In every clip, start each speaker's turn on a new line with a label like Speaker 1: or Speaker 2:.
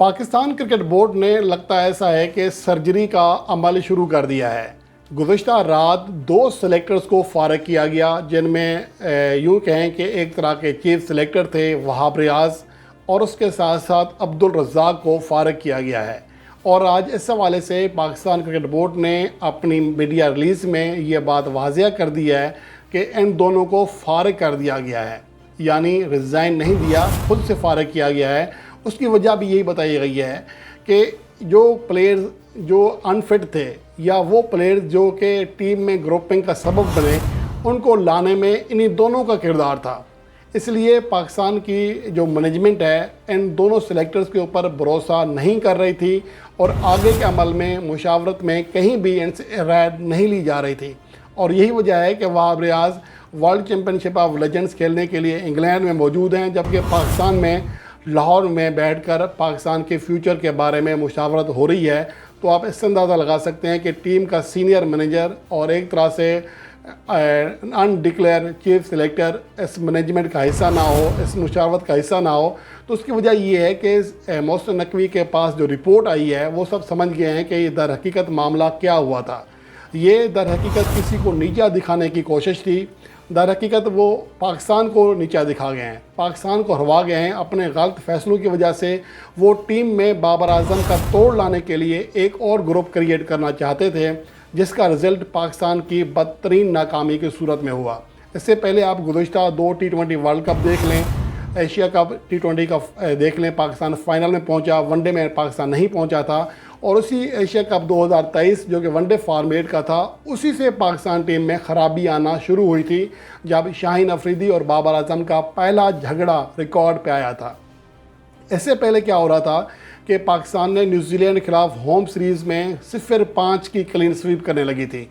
Speaker 1: Pakistan cricket board نے لگتا ایسا ہے کہ سرجری کا عمل شروع کر دیا ہے۔ گزشتہ رات 2 سلیکٹرز کو فارغ کیا گیا، جن میں یوں کہیں کہ ایک طرح کے چیف سلیکٹر تھے وہاب ریاض، اور اس کے ساتھ ساتھ عبدالرزاق کو فارغ کیا گیا ہے۔ اور آج اس حوالے سے پاکستان کرکٹ بورڈ نے اپنی میڈیا ریلیز میں یہ بات واضح کر دی ہے کہ ان دونوں کو فارغ کر دیا گیا ہے، یعنی ریزائن نہیں دیا، خود سے فارغ کیا گیا ہے۔ اس کی وجہ بھی یہی بتائی گئی ہے کہ جو پلیئرز جو انفٹ تھے یا وہ پلیئرز جو کہ ٹیم میں گروپنگ کا سبب بنے، ان کو لانے میں انہی دونوں کا کردار تھا۔ اس لیے پاکستان کی جو مینجمنٹ ہے ان دونوں سلیکٹرز کے اوپر بھروسہ نہیں کر رہی تھی، اور آگے کے عمل میں مشاورت میں کہیں بھی ان سے رائے نہیں لی جا رہی تھی۔ اور یہی وجہ ہے کہ Wahab Riaz World Championship of Legends کھیلنے کے لیے انگلینڈ میں موجود ہیں، جبکہ پاکستان میں لاہور میں بیٹھ کر پاکستان کے فیوچر کے بارے میں مشاورت ہو رہی ہے۔ تو آپ اس سے اندازہ لگا سکتے ہیں کہ ٹیم کا سینئر مینیجر اور ایک طرح سے ان ڈکلیئر چیف سلیکٹر اس مینجمنٹ کا حصہ نہ ہو، اس مشاورت کا حصہ نہ ہو۔ تو اس کی وجہ یہ ہے کہ محسن نقوی کے پاس جو رپورٹ آئی ہے وہ سب سمجھ گئے ہیں کہ یہ در حقیقت معاملہ کیا ہوا تھا۔ یہ در حقیقت کسی کو نیچا دکھانے کی کوشش تھی۔ در حقیقت وہ پاکستان کو نیچا دکھا گئے ہیں، پاکستان کو ہروا گئے ہیں۔ اپنے غلط فیصلوں کی وجہ سے وہ ٹیم میں بابر اعظم کا توڑ لانے کے لیے ایک اور گروپ کریٹ کرنا چاہتے تھے، جس کا رزلٹ پاکستان کی بدترین ناکامی کی صورت میں ہوا۔ اس سے پہلے آپ گزشتہ 2 T20 ورلڈ کپ دیکھ لیں، ایشیا کپ T20 کا دیکھ لیں، پاکستان فائنل میں پہنچا، ون ڈے میں پاکستان نہیں پہنچا تھا، اور اسی ایشیا کپ 2023 جو کہ ون ڈے فارمیٹ کا تھا، اسی سے پاکستان ٹیم میں خرابی آنا شروع ہوئی تھی، جب شاہین افریدی اور بابر اعظم کا پہلا جھگڑا ریکارڈ پہ آیا تھا۔ اس سے پہلے کیا ہو رہا تھا کہ پاکستان نے نیوزی لینڈ کے خلاف ہوم سیریز میں 0-5 کی کلین سویپ کرنے لگی تھی۔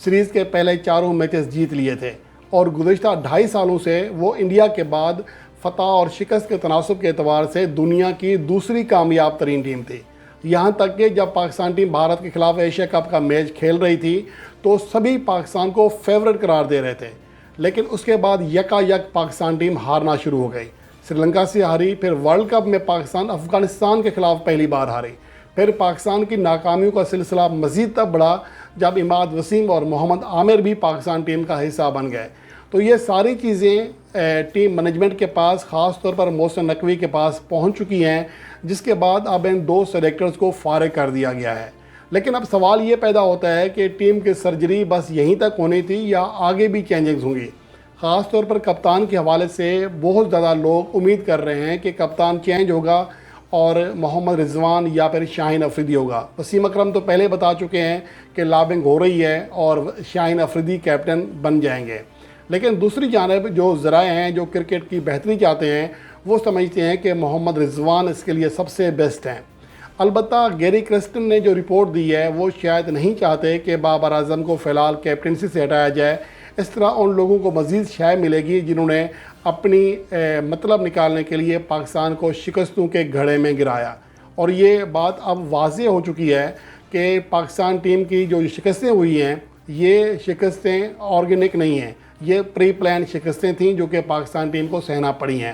Speaker 1: سیریز کے پہلے 4 میچز جیت لیے تھے، اور گزشتہ 2.5 سالوں سے وہ انڈیا کے بعد فتح اور شکست کے تناسب کے اعتبار سے دنیا کی دوسری کامیاب ترین ٹیم تھی۔ یہاں تک کہ جب پاکستان ٹیم بھارت کے خلاف ایشیا کپ کا میچ کھیل رہی تھی تو سبھی پاکستان کو فیورٹ قرار دے رہے تھے، لیکن اس کے بعد یک پاکستان ٹیم ہارنا شروع ہو گئی۔ سری لنکا سے ہاری، پھر ورلڈ کپ میں پاکستان افغانستان کے خلاف پہلی بار ہاری۔ پھر پاکستان کی ناکامیوں کا سلسلہ مزید تب بڑھا جب اماد وسیم اور محمد عامر بھی پاکستان ٹیم کا حصہ بن گئے۔ تو یہ ساری چیزیں ٹیم مینجمنٹ کے پاس، خاص طور پر محسن نقوی کے پاس پہنچ چکی ہیں، جس کے بعد اب ان 2 سلیکٹرز کو فارغ کر دیا گیا ہے۔ لیکن اب سوال یہ پیدا ہوتا ہے کہ ٹیم کی سرجری بس یہیں تک ہونی تھی یا آگے بھی چینجنگز ہوں گی؟ خاص طور پر کپتان کے حوالے سے بہت زیادہ لوگ امید کر رہے ہیں کہ کپتان چینج ہوگا اور محمد رضوان یا پھر شاہین افریدی ہوگا۔ وسیم اکرم تو پہلے بتا چکے ہیں کہ لابنگ ہو رہی ہے اور شاہین افریدی کیپٹن بن جائیں گے۔ لیکن دوسری جانب جو ذرائع ہیں جو کرکٹ کی بہتری چاہتے ہیں، وہ سمجھتے ہیں کہ محمد رضوان اس کے لیے سب سے بیسٹ ہیں۔ البتہ گیری کرسٹن نے جو رپورٹ دی ہے وہ شاید نہیں چاہتے کہ بابر اعظم کو فی الحال کیپٹنسی سے ہٹایا جائے۔ اس طرح ان لوگوں کو مزید شے ملے گی جنہوں نے اپنی مطلب نکالنے کے لیے پاکستان کو شکستوں کے گھڑے میں گرایا۔ اور یہ بات اب واضح ہو چکی ہے کہ پاکستان ٹیم کی جو شکستیں ہوئی ہیں، یہ شکستیں آرگینک نہیں ہیں، یہ پری پلان شکستیں تھیں جو کہ پاکستان ٹیم کو سہنا پڑی ہیں۔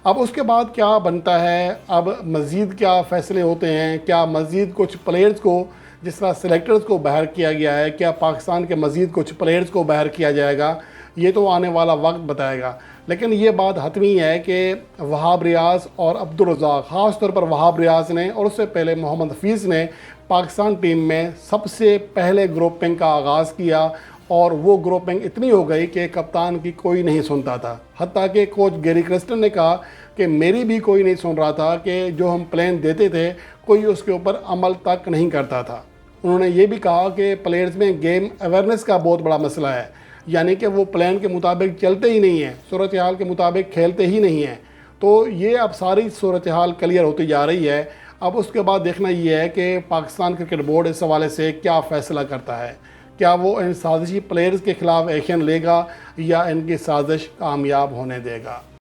Speaker 1: اب اس کے بعد کیا بنتا ہے، اب مزید کیا فیصلے ہوتے ہیں، کیا مزید کچھ پلیئرز کو جس طرح سلیکٹرز کو باہر کیا گیا ہے، کیا پاکستان کے مزید کچھ پلیئرز کو باہر کیا جائے گا، یہ تو آنے والا وقت بتائے گا۔ لیکن یہ بات حتمی ہے کہ وہاب ریاض اور عبدالرزاق، خاص طور پر وہاب ریاض نے اور اس سے پہلے محمد حفیظ نے پاکستان ٹیم میں سب سے پہلے گروپنگ کا آغاز کیا، اور وہ گروپنگ اتنی ہو گئی کہ کپتان کی کوئی نہیں سنتا تھا۔ حتیٰ کہ کوچ گیری کرسٹن نے کہا کہ میری بھی کوئی نہیں سن رہا تھا، کہ جو ہم پلان دیتے تھے کوئی اس کے اوپر عمل تک نہیں کرتا تھا۔ انہوں نے یہ بھی کہا کہ پلیئرز میں گیم اویئرنیس کا بہت بڑا مسئلہ ہے، یعنی کہ وہ پلان کے مطابق چلتے ہی نہیں ہیں، صورتحال کے مطابق کھیلتے ہی نہیں ہیں۔ تو یہ اب ساری صورتحال کلیئر ہوتی جا رہی ہے۔ اب اس کے بعد دیکھنا یہ ہے کہ پاکستان کرکٹ بورڈ اس حوالے سے کیا فیصلہ کرتا ہے۔ کیا وہ ان سازشی پلیئرز کے خلاف ایکشن لے گا یا ان کی سازش کامیاب ہونے دے گا؟